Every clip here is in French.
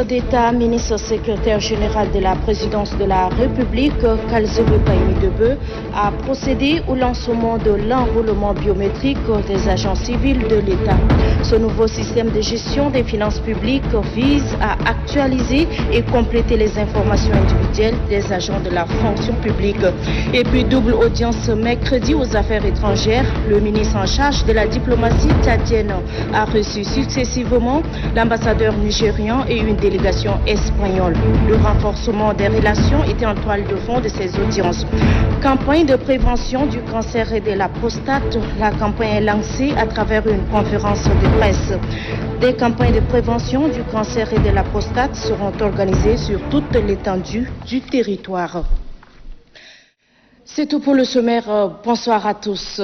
d'État, ministre secrétaire général de la présidence de la République, Kalzebe Paimi-Debe, a procédé au lancement de l'enrôlement biométrique des agents civils de l'État. Ce nouveau système de gestion des finances publiques vise à actualiser et compléter les informations individuelles des agents de la fonction publique. Et puis double audience mercredi aux affaires étrangères, le ministre en charge de la diplomatie tchadienne a reçu successivement l'ambassadeur nigérian et une délégation espagnole. Le renforcement des relations était en toile de fond de ces audiences. Campagne de prévention du cancer et de la prostate. La campagne est lancée à travers une conférence de presse. Des campagnes de prévention du cancer et de la prostate seront organisées sur toute l'étendue du territoire. C'est tout pour le sommaire. Bonsoir à tous.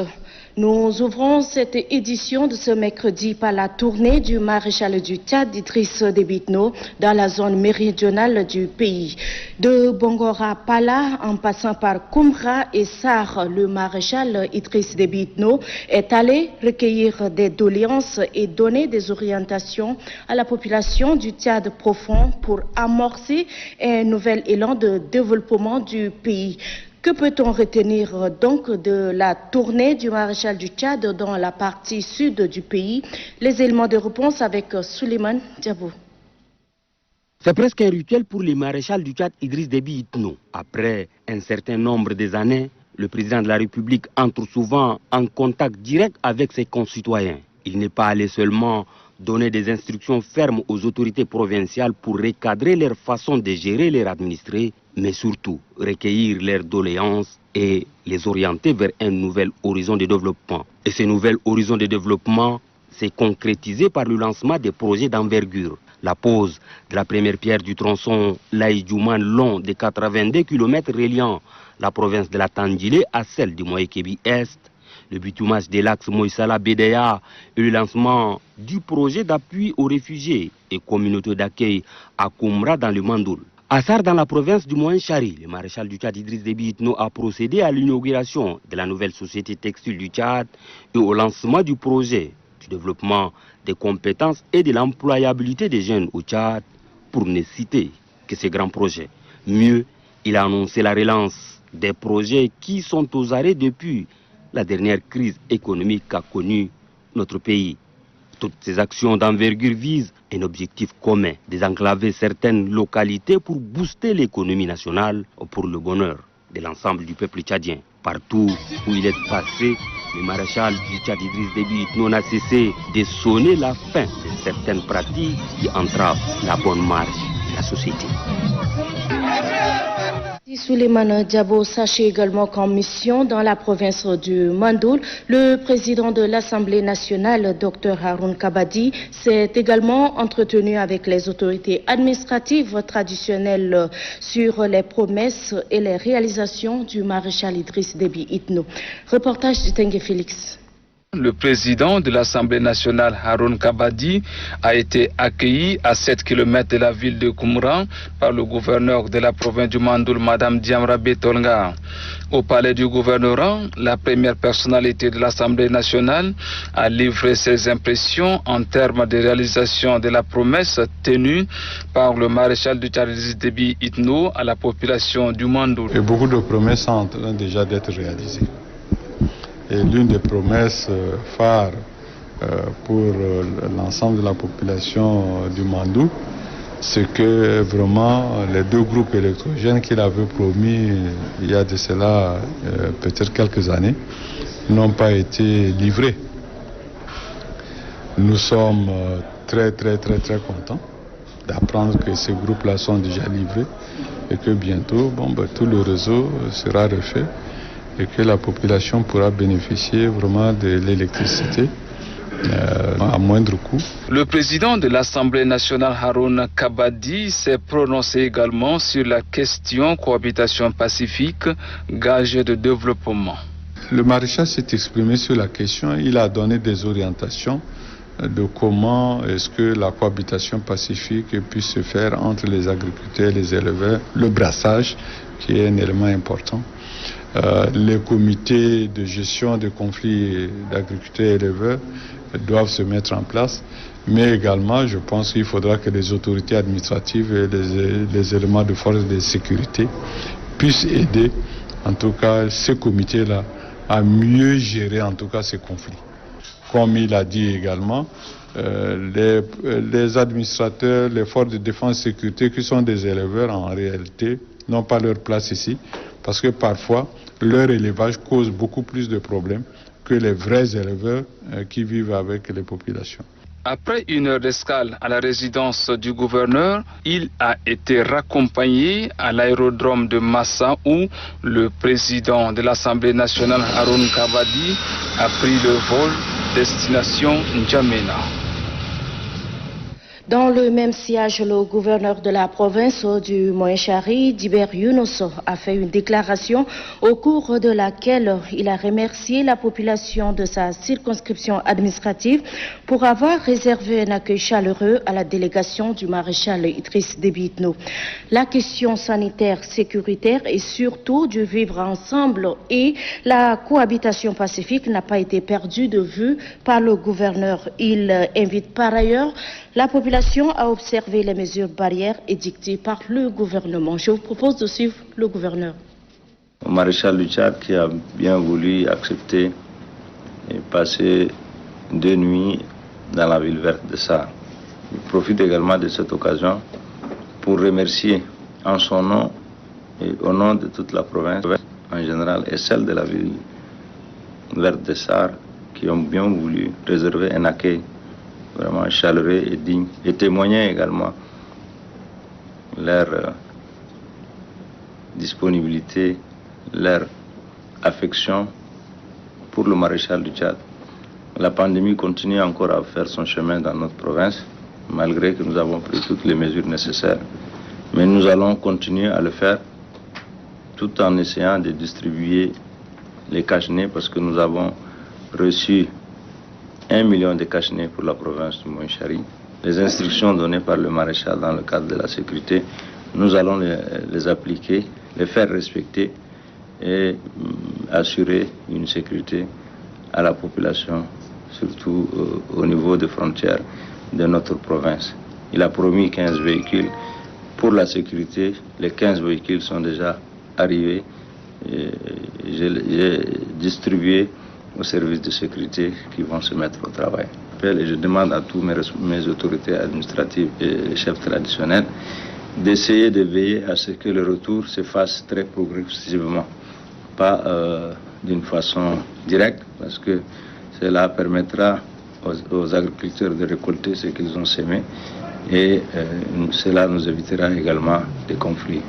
Nous ouvrons cette édition de ce mercredi par la tournée du maréchal du Tchad, Idriss Déby Itno, dans la zone méridionale du pays. De Bongora Pala, en passant par Koumra et Sar, le maréchal Idriss Déby Itno est allé recueillir des doléances et donner des orientations à la population du Tchad profond pour amorcer un nouvel élan de développement du pays. Que peut-on retenir donc de la tournée du maréchal du Tchad dans la partie sud du pays? Les éléments de réponse avec Suleiman Diabou. C'est presque un rituel pour le maréchal du Tchad Idriss Déby Itno. Après un certain nombre d'années, le président de la République entre souvent en contact direct avec ses concitoyens. Il n'est pas allé seulement donner des instructions fermes aux autorités provinciales pour recadrer leur façon de gérer leurs administrés, mais surtout recueillir leurs doléances et les orienter vers un nouvel horizon de développement. Et ce nouvel horizon de développement s'est concrétisé par le lancement des projets d'envergure. La pose de la première pierre du tronçon Laïdjouman long de 82 km reliant la province de la Tandjilé à celle du Moïkébi-Est, le bitumage de l'axe Moïsala Bédéa et le lancement du projet d'appui aux réfugiés et communautés d'accueil à Koumra dans le Mandoul. À Sar, dans la province du Moyen-Chari, le maréchal du Tchad Idriss Déby Itno a procédé à l'inauguration de la nouvelle société textile du Tchad et au lancement du projet du développement des compétences et de l'employabilité des jeunes au Tchad, pour ne citer que ces grands projets. Mieux, il a annoncé la relance des projets qui sont aux arrêts depuis la dernière crise économique qu'a connue notre pays. Toutes ces actions d'envergure visent un objectif commun, désenclaver certaines localités pour booster l'économie nationale pour le bonheur de l'ensemble du peuple tchadien. Partout où il est passé, le maréchal du Tchad Idriss Déby Itno n'a cessé de sonner la fin de certaines pratiques qui entravent la bonne marche de la société. Suleiman Diabo, sachez également qu'en mission dans la province du Mandoul, le président de l'Assemblée nationale, Dr Haroun Kabadi, s'est également entretenu avec les autorités administratives traditionnelles sur les promesses et les réalisations du maréchal Idriss Déby Itno. Reportage de Tengue Félix. Le président de l'Assemblée nationale, Haroun Kabadi, a été accueilli à 7 km de la ville de Koumra par le gouverneur de la province du Mandoul, Madame Diamra Betolga. Au palais du gouvernorat, la première personnalité de l'Assemblée nationale a livré ses impressions en termes de réalisation de la promesse tenue par le maréchal du Tchad Idriss Déby Itno à la population du Mandoul. Et beaucoup de promesses sont en train déjà d'être réalisées. Et l'une des promesses phares pour l'ensemble de la population du Mandoul, c'est que vraiment les deux groupes électrogènes qu'il avait promis il y a de cela peut-être quelques années n'ont pas été livrés. Nous sommes très contents d'apprendre que ces groupes-là sont déjà livrés et que bientôt tout le réseau sera refait et que la population pourra bénéficier vraiment de l'électricité à moindre coût. Le président de l'Assemblée nationale Haroun Kabadi s'est prononcé également sur la question cohabitation pacifique, gage de développement. Le maréchal s'est exprimé sur la question, il a donné des orientations de comment est-ce que la cohabitation pacifique puisse se faire entre les agriculteurs et les éleveurs, le brassage qui est un élément important. Les comités de gestion des conflits d'agriculteurs et éleveurs doivent se mettre en place, mais également je pense qu'il faudra que les autorités administratives et les éléments de force de sécurité puissent aider en tout cas ces comités-là à mieux gérer en tout cas ces conflits. Comme il a dit également, les administrateurs, les forces de défense et sécurité qui sont des éleveurs en réalité n'ont pas leur place ici parce que parfois leur élevage cause beaucoup plus de problèmes que les vrais éleveurs qui vivent avec les populations. Après une heure d'escale à la résidence du gouverneur, il a été raccompagné à l'aérodrome de Massa où le président de l'Assemblée nationale Haroun Kabadi a pris le vol destination N'Djamena. Dans le même sillage, le gouverneur de la province du Moyen-Chari, Diber Younous, a fait une déclaration au cours de laquelle il a remercié la population de sa circonscription administrative pour avoir réservé un accueil chaleureux à la délégation du maréchal Idriss Déby Itno. La question sanitaire, sécuritaire et surtout du vivre ensemble et la cohabitation pacifique n'a pas été perdue de vue par le gouverneur. Il invite par ailleurs la population a observé les mesures barrières édictées par le gouvernement. Je vous propose de suivre le gouverneur. Au maréchal du Tchad qui a bien voulu accepter et passer 2 nuits dans la ville verte de Sarre. Je profite également de cette occasion pour remercier en son nom et au nom de toute la province en général et celle de la ville verte de Sarre qui ont bien voulu réserver un accueil vraiment chaleureux et digne, et témoigner également leur disponibilité, leur affection pour le maréchal du Tchad. La pandémie continue encore à faire son chemin dans notre province, malgré que nous avons pris toutes les mesures nécessaires. Mais nous allons continuer à le faire tout en essayant de distribuer les cache-nez parce que nous avons reçu 1 million de cache-nez pour la province du Moyen-Chari. Les instructions données par le maréchal dans le cadre de la sécurité, nous allons les appliquer, les faire respecter et assurer une sécurité à la population, surtout au niveau des frontières de notre province. Il a promis 15 véhicules pour la sécurité. Les 15 véhicules sont déjà arrivés. J'ai distribué aux services de sécurité qui vont se mettre au travail. Et je demande à tous mes autorités administratives et les chefs traditionnels d'essayer de veiller à ce que le retour se fasse très progressivement, pas d'une façon directe, parce que cela permettra aux agriculteurs de récolter ce qu'ils ont semé et cela nous évitera également des conflits.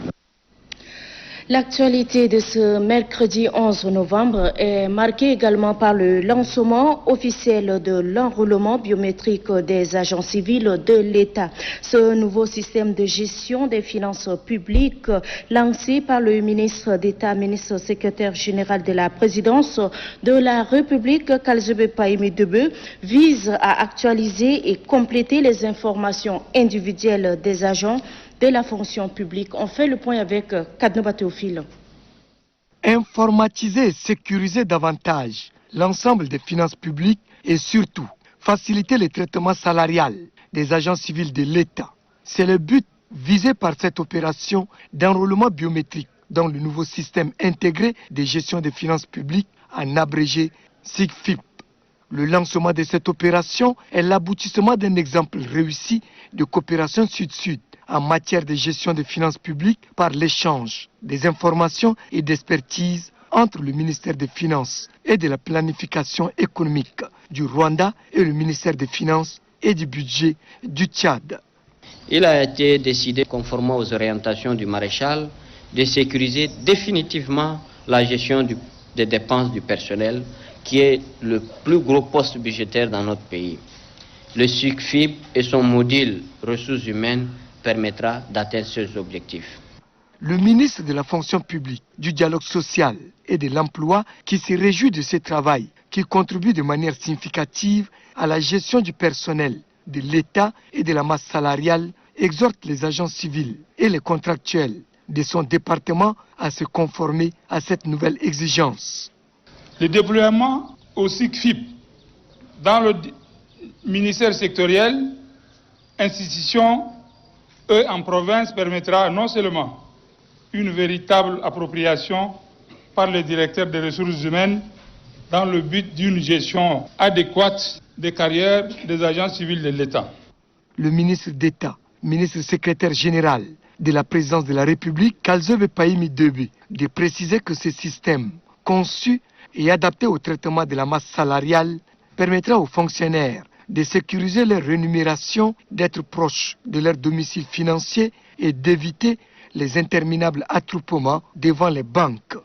L'actualité de ce mercredi 11 novembre est marquée également par le lancement officiel de l'enrôlement biométrique des agents civils de l'État. Ce nouveau système de gestion des finances publiques lancé par le ministre d'État, ministre secrétaire général de la présidence de la République, Kalzebe Paimi Debe, vise à actualiser et compléter les informations individuelles des agents de la fonction publique. On fait le point avec Kadnoba Théophile. Informatiser et sécuriser davantage l'ensemble des finances publiques et surtout faciliter le traitement salarial des agents civils de l'État. C'est le but visé par cette opération d'enrôlement biométrique dans le nouveau système intégré de gestion des finances publiques, en abrégé SIGFIP. Le lancement de cette opération est l'aboutissement d'un exemple réussi de coopération sud-sud en matière de gestion des finances publiques par l'échange des informations et d'expertise entre le ministère des Finances et de la planification économique du Rwanda et le ministère des Finances et du budget du Tchad. Il a été décidé, conformément aux orientations du maréchal, de sécuriser définitivement la gestion des dépenses du personnel qui est le plus gros poste budgétaire dans notre pays. Le SUCFIB et son module ressources humaines permettra d'atteindre ces objectifs. Le ministre de la fonction publique, du dialogue social et de l'emploi, qui se réjouit de ce travail, qui contribue de manière significative à la gestion du personnel, de l'État et de la masse salariale, exhorte les agents civils et les contractuels de son département à se conformer à cette nouvelle exigence. Le déploiement au SICFIP dans le ministère sectoriel, institutions et en province permettra non seulement une véritable appropriation par le directeur des ressources humaines dans le but d'une gestion adéquate des carrières des agents civils de l'État. Le ministre d'État, ministre secrétaire général de la présidence de la République, Kalzove Pahimi Debe, de préciser que ce système, conçu et adapté au traitement de la masse salariale, permettra aux fonctionnaires de sécuriser leur rémunération, d'être proches de leur domicile financier et d'éviter les interminables attroupements devant les banques.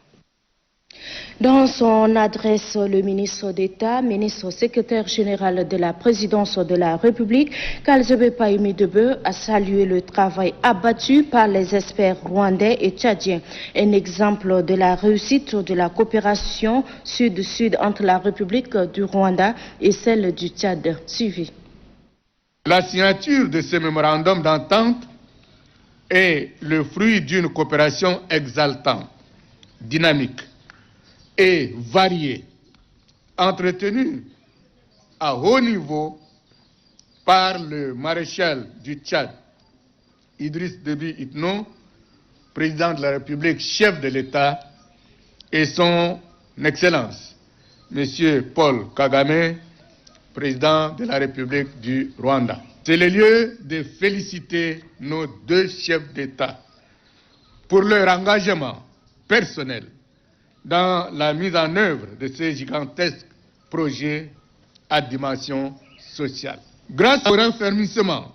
Dans son adresse, le ministre d'État, ministre secrétaire général de la présidence de la République, Kalzove Pahimi Debe, a salué le travail abattu par les experts rwandais et tchadiens. Un exemple de la réussite de la coopération sud-sud entre la République du Rwanda et celle du Tchad. Suivi. La signature de ce mémorandum d'entente est le fruit d'une coopération exaltante, dynamique et variée, entretenue à haut niveau par le maréchal du Tchad, Idriss Déby Itno, président de la République, chef de l'État, et son Excellence, M. Paul Kagame, président de la République du Rwanda. C'est le lieu de féliciter nos deux chefs d'État pour leur engagement personnel dans la mise en œuvre de ces gigantesques projets à dimension sociale. Grâce au raffermissement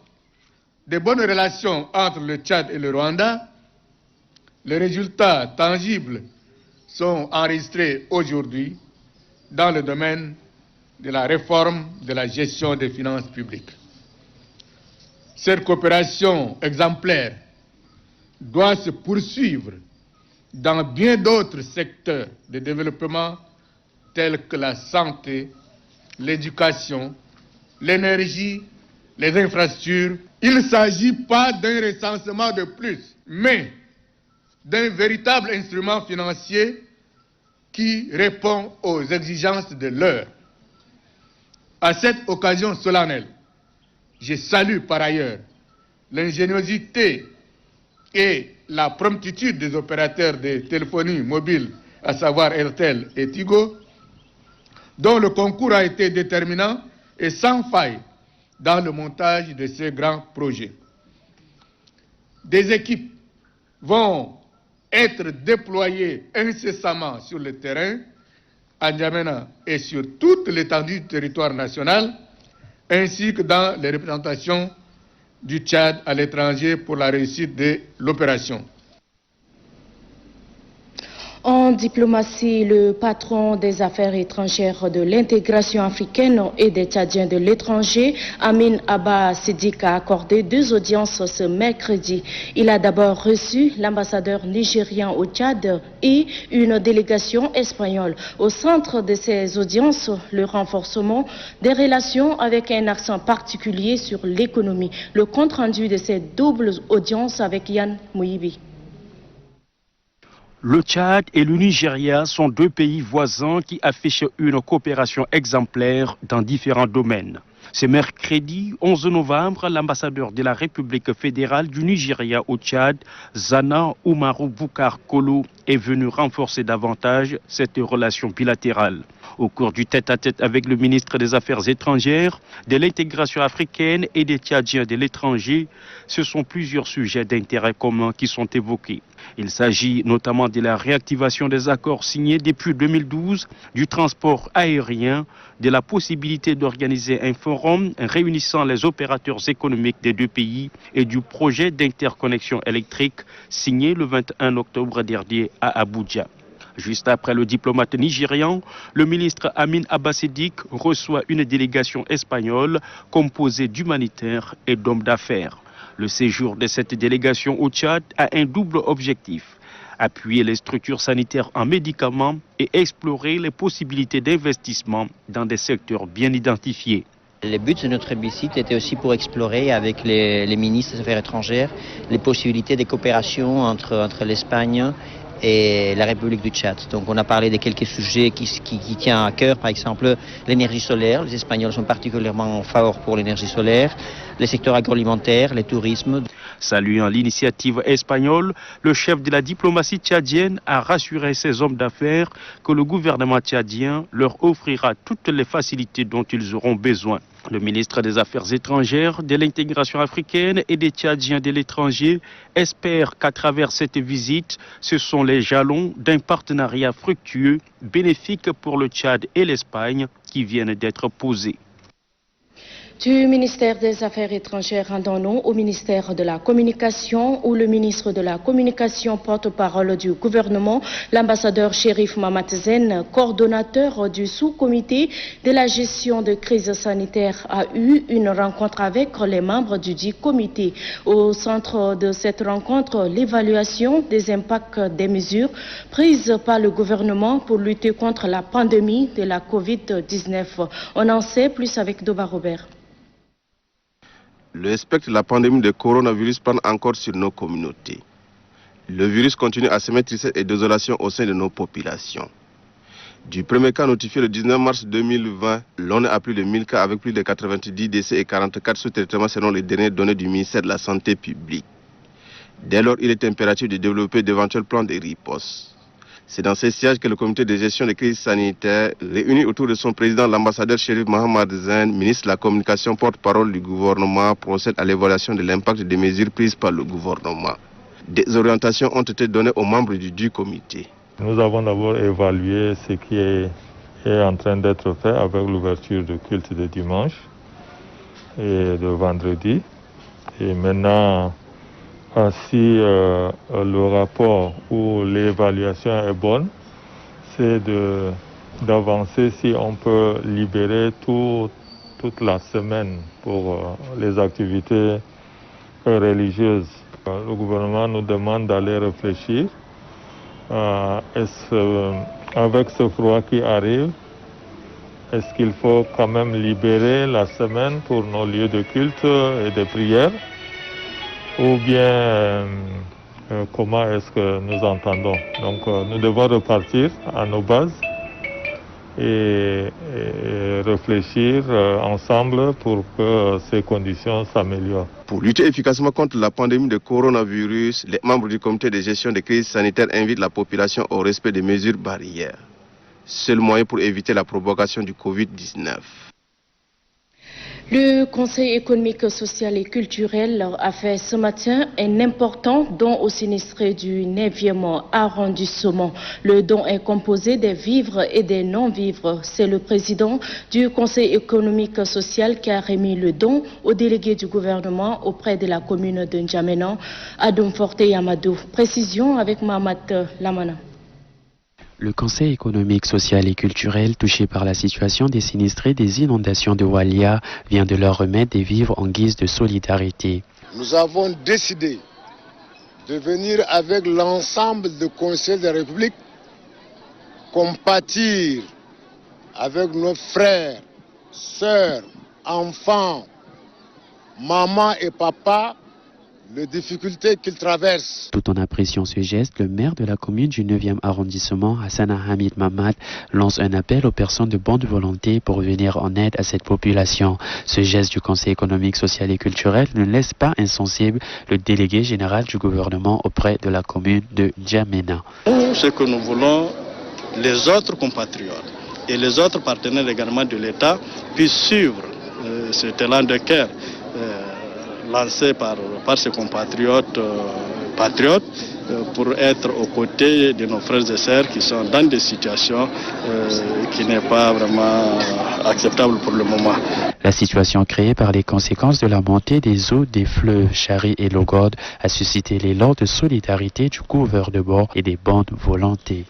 des bonnes relations entre le Tchad et le Rwanda, les résultats tangibles sont enregistrés aujourd'hui dans le domaine de la réforme de la gestion des finances publiques. Cette coopération exemplaire doit se poursuivre dans bien d'autres secteurs de développement tels que la santé, l'éducation, l'énergie, les infrastructures. Il ne s'agit pas d'un recensement de plus, mais d'un véritable instrument financier qui répond aux exigences de l'heure. À cette occasion solennelle, je salue par ailleurs l'ingéniosité et la promptitude des opérateurs de téléphonie mobile, à savoir Airtel et Tigo, dont le concours a été déterminant et sans faille dans le montage de ces grands projets. Des équipes vont être déployées incessamment sur le terrain, à N'Djamena et sur toute l'étendue du territoire national, ainsi que dans les représentations du Tchad à l'étranger pour la réussite de l'opération. En diplomatie, le patron des affaires étrangères de l'intégration africaine et des Tchadiens de l'étranger, Amin Abba Siddiq, a accordé 2 audiences ce mercredi. Il a d'abord reçu l'ambassadeur nigérien au Tchad et une délégation espagnole. Au centre de ces audiences, le renforcement des relations avec un accent particulier sur l'économie. Le compte-rendu de ces doubles audiences avec Yann Mouibi. Le Tchad et le Nigeria sont 2 pays voisins qui affichent une coopération exemplaire dans différents domaines. Ce mercredi 11 novembre, l'ambassadeur de la République fédérale du Nigeria au Tchad, Zana Umaru Bukar Kolo, est venu renforcer davantage cette relation bilatérale. Au cours du tête-à-tête avec le ministre des Affaires étrangères, de l'intégration africaine et des Tchadiens de l'étranger, ce sont plusieurs sujets d'intérêt commun qui sont évoqués. Il s'agit notamment de la réactivation des accords signés depuis 2012, du transport aérien, de la possibilité d'organiser un forum réunissant les opérateurs économiques des 2 pays et du projet d'interconnexion électrique signé le 21 octobre dernier à Abuja. Juste après le diplomate nigérian, le ministre Amin Abba Siddiq reçoit une délégation espagnole composée d'humanitaires et d'hommes d'affaires. Le séjour de cette délégation au Tchad a un double objectif: appuyer les structures sanitaires en médicaments et explorer les possibilités d'investissement dans des secteurs bien identifiés. Le but de notre visite était aussi pour explorer avec les ministres des Affaires étrangères les possibilités de coopération entre l'Espagne et la République du Tchad. Donc on a parlé de quelques sujets qui tiennent à cœur, par exemple l'énergie solaire. Les Espagnols sont particulièrement forts pour l'énergie solaire, les secteurs agroalimentaires, le tourisme. Saluant l'initiative espagnole, le chef de la diplomatie tchadienne a rassuré ses hommes d'affaires que le gouvernement tchadien leur offrira toutes les facilités dont ils auront besoin. Le ministre des Affaires étrangères, de l'intégration africaine et des Tchadiens de l'étranger espère qu'à travers cette visite, ce sont les jalons d'un partenariat fructueux, bénéfique pour le Tchad et l'Espagne qui viennent d'être posés. Du ministère des Affaires étrangères, rendons-nous au ministère de la Communication, où le ministre de la Communication, porte-parole du gouvernement, l'ambassadeur Chérif Mahamat Zen, coordonnateur du sous-comité de la gestion de crise sanitaire, a eu une rencontre avec les membres du dit comité. Au centre de cette rencontre, l'évaluation des impacts des mesures prises par le gouvernement pour lutter contre la pandémie de la Covid-19. On en sait plus avec Doba Robert. Le spectre de la pandémie de coronavirus plane encore sur nos communautés. Le virus continue à semer tristesse et désolation au sein de nos populations. Du premier cas notifié le 19 mars 2020, l'on est à plus de 1000 cas avec plus de 90 décès et 44 sous traitement selon les dernières données du ministère de la Santé publique. Dès lors, il est impératif de développer d'éventuels plans de riposte. C'est dans ces sièges que le comité de gestion des crises sanitaires, réuni autour de son président, l'ambassadeur Chérif Mahamat Zen, ministre de la Communication, porte-parole du gouvernement, procède à l'évaluation de l'impact des mesures prises par le gouvernement. Des orientations ont été données aux membres du comité. Nous avons d'abord évalué ce qui est en train d'être fait avec l'ouverture du culte de dimanche et de vendredi. Et maintenant, si le rapport ou l'évaluation est bonne, c'est d'avancer si on peut libérer toute la semaine pour les activités religieuses. Le gouvernement nous demande d'aller réfléchir. Avec ce froid qui arrive, est-ce qu'il faut quand même libérer la semaine pour nos lieux de culte et de prière? Ou bien comment est-ce que nous entendons? Donc nous devons repartir à nos bases et réfléchir ensemble pour que ces conditions s'améliorent. Pour lutter efficacement contre la pandémie de coronavirus, les membres du comité de gestion des crises sanitaires invitent la population au respect des mesures barrières. Seul moyen pour éviter la propagation du Covid-19. Le Conseil économique, social et culturel a fait ce matin un important don aux sinistrés du 9e arrondissement. Le don est composé des vivres et des non-vivres. C'est le président du Conseil économique, social qui a remis le don au délégué du gouvernement auprès de la commune de N'Djamena, Adoum Forte Yamadou. Précision avec Mahamat Lamana. Le Conseil économique, social et culturel touché par la situation des sinistrés des inondations de Walia vient de leur remettre des vivres en guise de solidarité. Nous avons décidé de venir avec l'ensemble du Conseil de la République compatir avec nos frères, sœurs, enfants, maman et papa, les difficultés qu'ils traversent. Tout en appréciant ce geste, le maire de la commune du 9e arrondissement, Hassana Hamid Mamad, lance un appel aux personnes de bonne volonté pour venir en aide à cette population. Ce geste du Conseil économique, social et culturel ne laisse pas insensible le délégué général du gouvernement auprès de la commune de N'Djamena. Ce que nous voulons, les autres compatriotes et les autres partenaires également de l'État puissent suivre cet élan de cœur lancé par ses compatriotes patriotes pour être aux côtés de nos frères et sœurs qui sont dans des situations qui n'est pas vraiment acceptable pour le moment. La situation créée par les conséquences de la montée des eaux des fleuves Chari et Logode a suscité l'élan de solidarité du gouvernement et des bonnes volontés.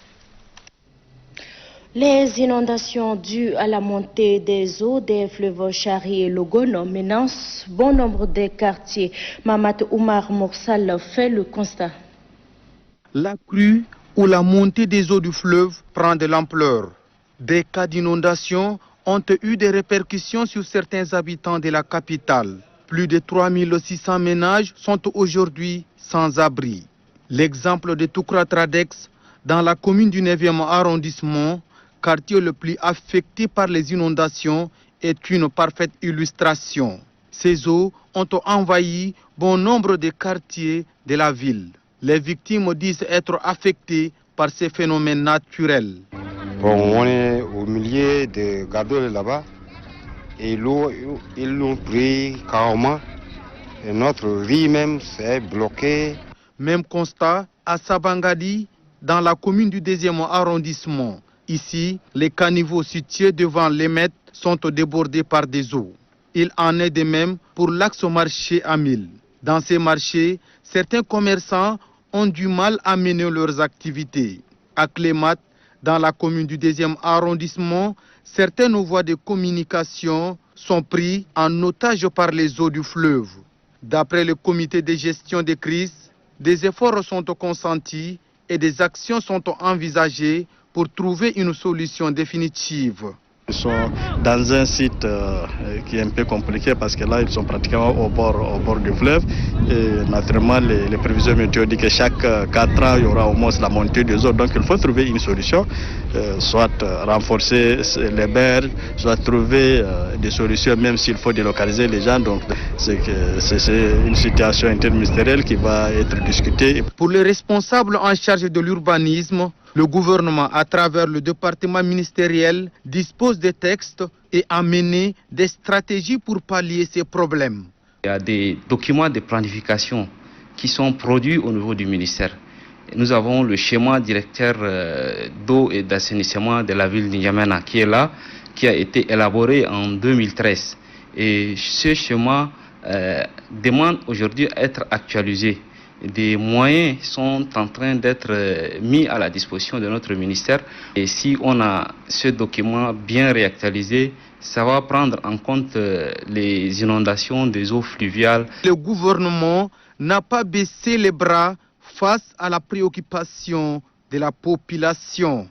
Les inondations dues à la montée des eaux des fleuves Chari et Logone menacent bon nombre de quartiers. Mamat Oumar Morsal fait le constat. La crue ou la montée des eaux du fleuve prend de l'ampleur. Des cas d'inondation ont eu des répercussions sur certains habitants de la capitale. Plus de 3600 ménages sont aujourd'hui sans abri. L'exemple de Toukra-Tradex, dans la commune du 9e arrondissement, quartier le plus affecté par les inondations, est une parfaite illustration. Ces eaux ont envahi bon nombre de quartiers de la ville. Les victimes disent être affectées par ces phénomènes naturels. Bon, on est au milieu de Gadol là-bas et l'eau, ils l'ont pris carrément et notre riz même s'est bloqué. Même constat à Sabangadi, dans la commune du 2e arrondissement. Ici, les caniveaux situés devant les mètres sont débordés par des eaux. Il en est de même pour l'axe marché à Mille. Dans ces marchés, certains commerçants ont du mal à mener leurs activités. À Clémat, dans la commune du 2e arrondissement, certaines voies de communication sont prises en otage par les eaux du fleuve. D'après le comité de gestion des crises, des efforts sont consentis et des actions sont envisagées pour trouver une solution définitive. Ils sont dans un site qui est un peu compliqué parce que là, ils sont pratiquement au bord du fleuve. Et naturellement, les prévisions météo disent que chaque 4 ans, il y aura au moins la montée des eaux. Donc, il faut trouver une solution, soit renforcer les berges, soit trouver des solutions, même s'il faut délocaliser les gens. Donc, c'est une situation interministérielle qui va être discutée. Pour les responsables en charge de l'urbanisme, le gouvernement, à travers le département ministériel, dispose des textes et a mené des stratégies pour pallier ces problèmes. Il y a des documents de planification qui sont produits au niveau du ministère. Nous avons le schéma directeur d'eau et d'assainissement de la ville de N'Djamena qui est là, qui a été élaboré en 2013. Et ce schéma demande aujourd'hui à être actualisé. Des moyens sont en train d'être mis à la disposition de notre ministère. Et si on a ce document bien réactualisé, ça va prendre en compte les inondations des eaux fluviales. Le gouvernement n'a pas baissé les bras face à la préoccupation de la population.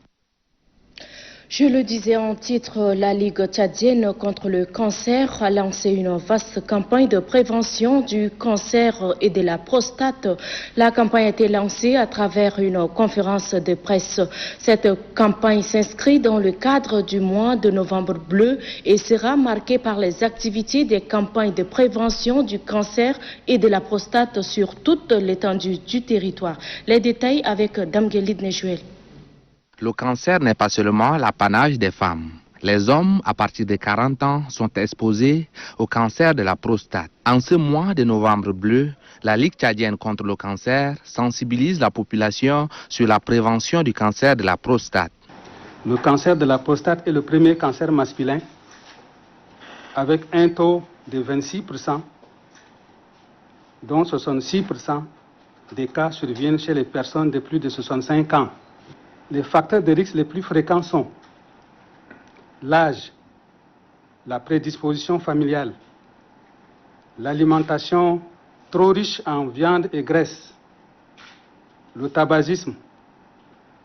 Je le disais en titre, la Ligue tchadienne contre le cancer a lancé une vaste campagne de prévention du cancer et de la prostate. La campagne a été lancée à travers une conférence de presse. Cette campagne s'inscrit dans le cadre du mois de novembre bleu et sera marquée par les activités des campagnes de prévention du cancer et de la prostate sur toute l'étendue du territoire. Les détails avec Damguelid Nejouel. Le cancer n'est pas seulement l'apanage des femmes. Les hommes, à partir de 40 ans, sont exposés au cancer de la prostate. En ce mois de novembre bleu, la Ligue tchadienne contre le cancer sensibilise la population sur la prévention du cancer de la prostate. Le cancer de la prostate est le premier cancer masculin avec un taux de 26%, dont 66% des cas surviennent chez les personnes de plus de 65 ans. Les facteurs de risque les plus fréquents sont l'âge, la prédisposition familiale, l'alimentation trop riche en viande et graisse, le tabagisme,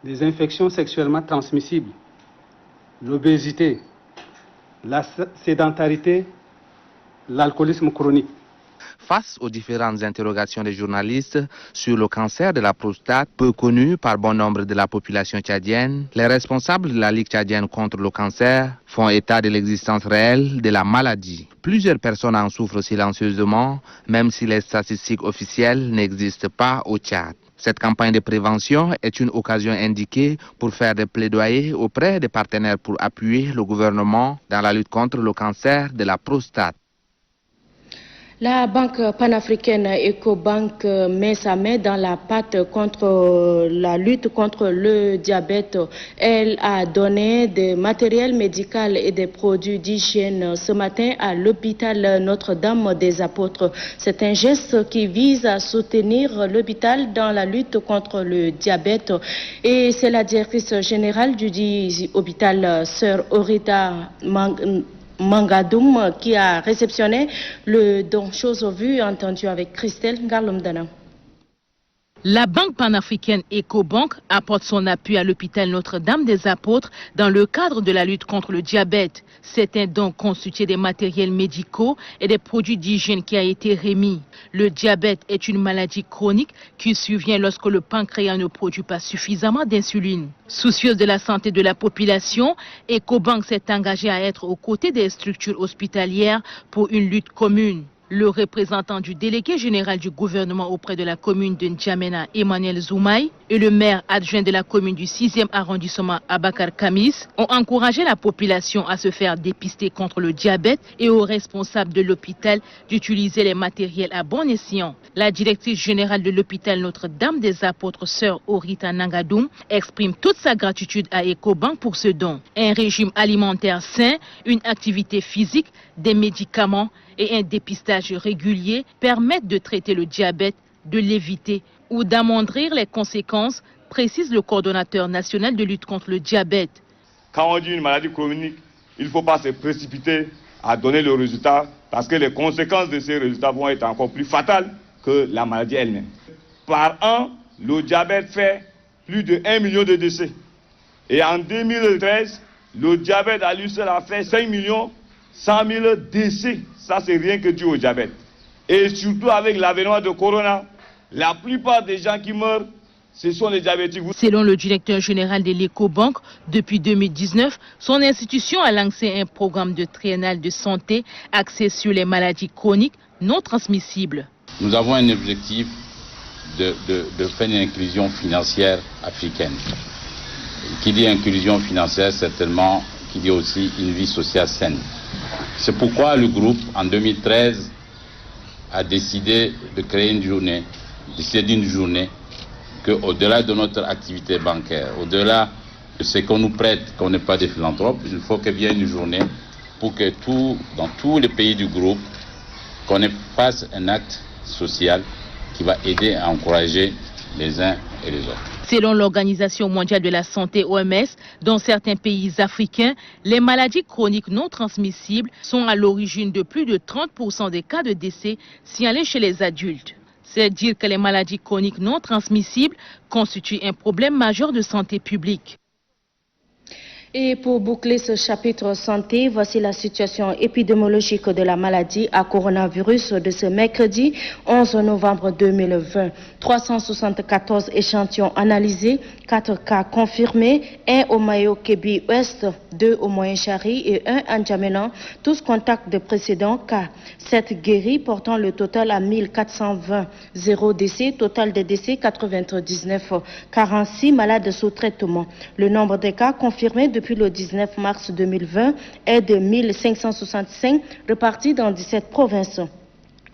les infections sexuellement transmissibles, l'obésité, la sédentarité, l'alcoolisme chronique. Face aux différentes interrogations des journalistes sur le cancer de la prostate, peu connu par bon nombre de la population tchadienne, les responsables de la Ligue tchadienne contre le cancer font état de l'existence réelle de la maladie. Plusieurs personnes en souffrent silencieusement, même si les statistiques officielles n'existent pas au Tchad. Cette campagne de prévention est une occasion indiquée pour faire des plaidoyers auprès des partenaires pour appuyer le gouvernement dans la lutte contre le cancer de la prostate. La banque panafricaine Ecobank met sa main dans la pâte contre la lutte contre le diabète. Elle a donné des matériels médicaux et des produits d'hygiène ce matin à l'hôpital Notre-Dame des Apôtres. C'est un geste qui vise à soutenir l'hôpital dans la lutte contre le diabète. Et c'est la directrice générale du dit hôpital, Sœur Orita Mangadoum, qui a réceptionné le don. Chose vue, entendue avec Christelle Ngarlomdana. La banque panafricaine Ecobank apporte son appui à l'hôpital Notre-Dame des Apôtres dans le cadre de la lutte contre le diabète. C'est un don constitué des matériels médicaux et des produits d'hygiène qui a été remis. Le diabète est une maladie chronique qui survient lorsque le pancréas ne produit pas suffisamment d'insuline. Soucieuse de la santé de la population, Ecobank s'est engagée à être aux côtés des structures hospitalières pour une lutte commune. Le représentant du délégué général du gouvernement auprès de la commune de N'Djamena, Emmanuel Zoumaï, et le maire adjoint de la commune du 6e arrondissement, Abakar Kamis, ont encouragé la population à se faire dépister contre le diabète et aux responsables de l'hôpital d'utiliser les matériels à bon escient. La directrice générale de l'hôpital Notre-Dame des Apôtres, Sœur Orita Nangadoum, exprime toute sa gratitude à Ecobank pour ce don. Un régime alimentaire sain, une activité physique, des médicaments et un dépistage régulier permettent de traiter le diabète, de l'éviter ou d'amoindrir les conséquences, précise le coordonnateur national de lutte contre le diabète. Quand on dit une maladie chronique, il ne faut pas se précipiter à donner le résultat parce que les conséquences de ces résultats vont être encore plus fatales que la maladie elle-même. Par an, le diabète fait plus de 1 million de décès. Et en 2013, le diabète à lui seul a fait 5 100 000 décès. Ça, c'est rien que dû au diabète. Et surtout avec l'avènement de Corona, la plupart des gens qui meurent, ce sont les diabétiques. Selon le directeur général de l'Ecobank, depuis 2019, son institution a lancé un programme de triennal de santé axé sur les maladies chroniques non transmissibles. Nous avons un objectif de faire une inclusion financière africaine. Qui dit inclusion financière, certainement, qui dit aussi une vie sociale saine. C'est pourquoi le groupe, en 2013, a décidé de créer une journée, qu'au-delà de notre activité bancaire, au-delà de ce qu'on nous prête, qu'on n'est pas des philanthropes, il faut qu'il y ait une journée pour que dans tous les pays du groupe, qu'on fasse un acte social qui va aider à encourager les uns et les autres. Selon l'Organisation mondiale de la santé OMS, dans certains pays africains, les maladies chroniques non transmissibles sont à l'origine de plus de 30% des cas de décès signalés chez les adultes. C'est dire que les maladies chroniques non transmissibles constituent un problème majeur de santé publique. Et pour boucler ce chapitre santé, voici la situation épidémiologique de la maladie à coronavirus de ce mercredi 11 novembre 2020. 374 échantillons analysés, 4 cas confirmés, 1 au Mayo-Kébi Ouest, 2 au Moyen-Chari et 1 à N'Djamena, tous contacts de précédents cas. 7 guéris portant le total à 1420. 0 décès, total des décès 99. 46 malades sous traitement. Le nombre de cas confirmés depuis le 19 mars 2020 est de 1565 repartis dans 17 provinces.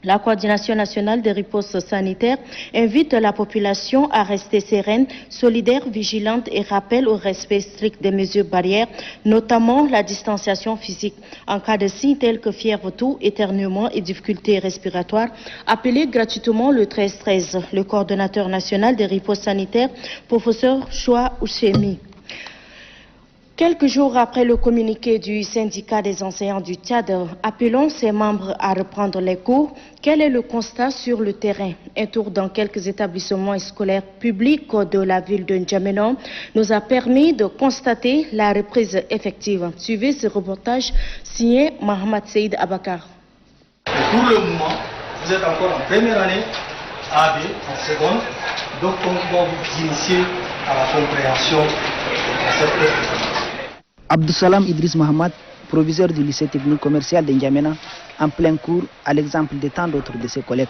La coordination nationale des ripostes sanitaires invite la population à rester sereine, solidaire, vigilante et rappelle au respect strict des mesures barrières, notamment la distanciation physique. En cas de signes tels que fièvre, toux, éternuement et difficultés respiratoires, appelez gratuitement le 1313. Le coordonnateur national des ripostes sanitaires, professeur Choua Ouchemi. Quelques jours après le communiqué du syndicat des enseignants du Tchad appelant ses membres à reprendre les cours, quel est le constat sur le terrain? Un tour dans quelques établissements scolaires publics de la ville de N'Djamena nous a permis de constater la reprise effective. Suivez ce reportage signé Mohamed Seyd Abakar. Pour le moment, vous êtes encore en première année, AB, en seconde, donc on va vous initier à la compréhension de cette prestation. Abdussalam Idriss Mohamed, proviseur du lycée technique commercial de N'Djamena, en plein cours, à l'exemple de tant d'autres de ses collègues.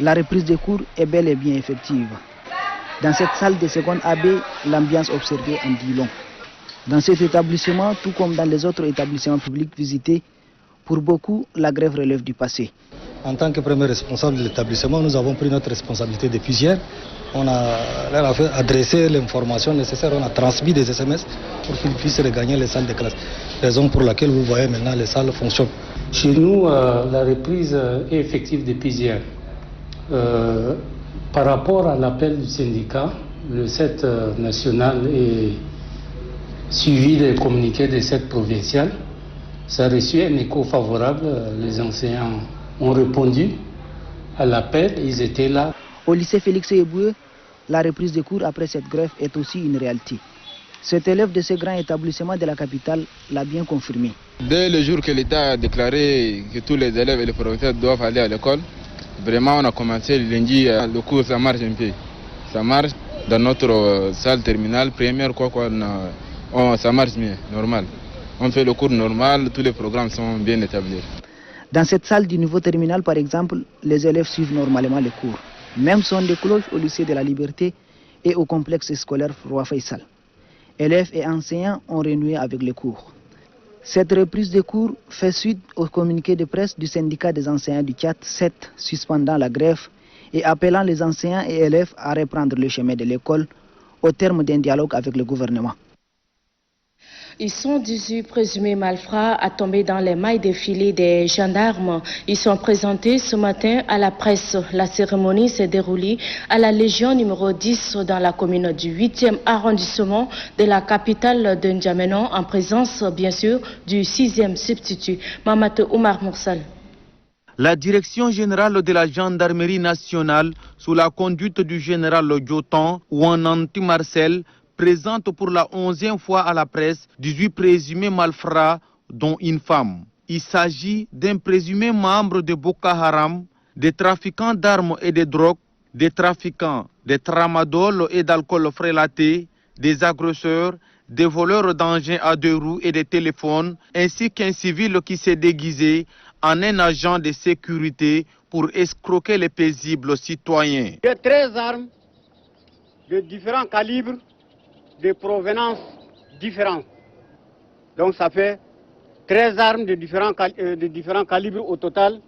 La reprise des cours est bel et bien effective. Dans cette salle de seconde AB, l'ambiance observée en dit long. Dans cet établissement, tout comme dans les autres établissements publics visités, pour beaucoup, la grève relève du passé. En tant que premier responsable de l'établissement, nous avons pris notre responsabilité depuis hier. On a adressé l'information nécessaire, on a transmis des SMS pour qu'ils puissent regagner les salles de classe. Raison pour laquelle vous voyez maintenant les salles fonctionnent. Chez nous, la reprise est effective depuis hier. Par rapport à l'appel du syndicat, le 7 national est suivi des communiqués de 7 provincial. Ça a reçu un écho favorable. Les enseignants ont répondu à l'appel, ils étaient là. Au lycée Félix Eboué, la reprise des cours après cette grève est aussi une réalité. Cet élève de ce grand établissement de la capitale l'a bien confirmé. Dès le jour que l'État a déclaré que tous les élèves et les professeurs doivent aller à l'école, vraiment on a commencé le lundi, le cours ça marche un peu. Ça marche dans notre salle terminale, première ça marche mieux, normal. On fait le cours normal, tous les programmes sont bien établis. Dans cette salle du niveau terminal par exemple, les élèves suivent normalement les cours. Même son de cloche au lycée de la Liberté et au complexe scolaire Roi Faisal. Élèves et enseignants ont renoué avec les cours. Cette reprise de cours fait suite au communiqué de presse du syndicat des enseignants du Tchad 7 suspendant la grève et appelant les enseignants et élèves à reprendre le chemin de l'école au terme d'un dialogue avec le gouvernement. Ils sont 18 présumés malfrats à tomber dans les mailles des filets des gendarmes. Ils sont présentés ce matin à la presse. La cérémonie s'est déroulée à la Légion numéro 10 dans la commune du 8e arrondissement de la capitale de N'Djamena en présence bien sûr du 6e substitut. Mamat Oumar Moursal. La direction générale de la gendarmerie nationale, sous la conduite du général Diotan Ouananti Marcel, présente pour la 11e fois à la presse 18 présumés malfrats, dont une femme. Il s'agit d'un présumé membre de Boko Haram, des trafiquants d'armes et de drogue, des trafiquants de tramadol et d'alcool frélaté, des agresseurs, des voleurs d'engins à 2 roues et des téléphones, ainsi qu'un civil qui s'est déguisé en un agent de sécurité pour escroquer les paisibles citoyens. De 13 armes de différents calibres, de provenance différentes. Donc ça fait 13 armes de différents calibres au total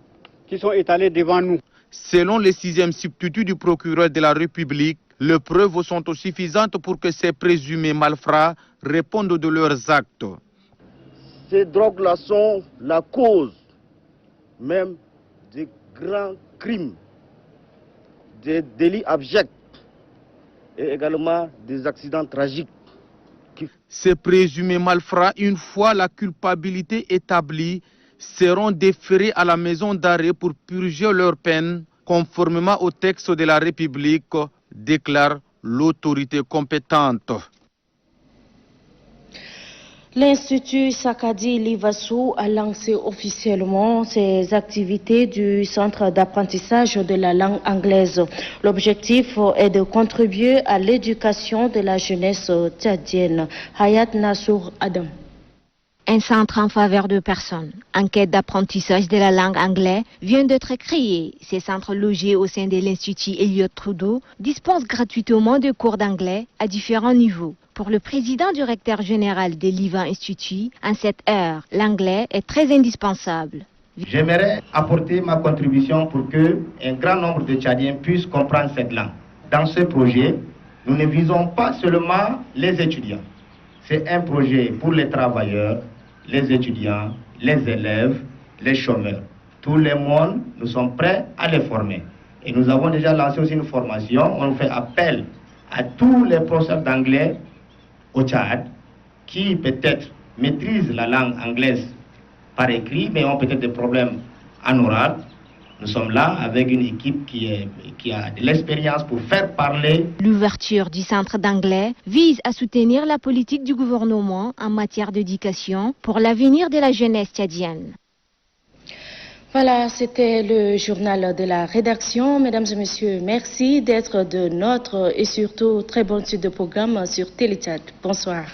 qui sont étalées devant nous. Selon le 6e substitut du procureur de la République, les preuves sont suffisantes pour que ces présumés malfrats répondent de leurs actes. Ces drogues-là sont la cause même des grands crimes, des délits abjects et également des accidents tragiques. Ces présumés malfrats, une fois la culpabilité établie, seront déférés à la maison d'arrêt pour purger leur peine, conformément au texte de la République, déclare l'autorité compétente. L'Institut Sakadi Livassou a lancé officiellement ses activités du centre d'apprentissage de la langue anglaise. L'objectif est de contribuer à l'éducation de la jeunesse tchadienne. Hayat Nassour Adam. Un centre en faveur de personnes en quête d'apprentissage de la langue anglaise vient d'être créé. Ces centres logés au sein de l'Institut Elliott Trudeau dispensent gratuitement de cours d'anglais à différents niveaux. Pour le président directeur général de l'IVA Institut, en cette ère, l'anglais est très indispensable. J'aimerais apporter ma contribution pour que un grand nombre de Tchadiens puissent comprendre cette langue. Dans ce projet, nous ne visons pas seulement les étudiants. C'est un projet pour les travailleurs, les étudiants, les élèves, les chômeurs. Tout le monde, nous sommes prêts à les former. Et nous avons déjà lancé aussi une formation. On fait appel à tous les professeurs d'anglais au Tchad qui peut-être maîtrisent la langue anglaise par écrit, mais ont peut-être des problèmes en oral. Nous sommes là avec une équipe qui a de l'expérience pour faire parler. L'ouverture du centre d'anglais vise à soutenir la politique du gouvernement en matière d'éducation pour l'avenir de la jeunesse tchadienne. Voilà, c'était le journal de la rédaction. Mesdames et messieurs, merci d'être de notre et surtout très bonne suite de programme sur Télétchad. Bonsoir.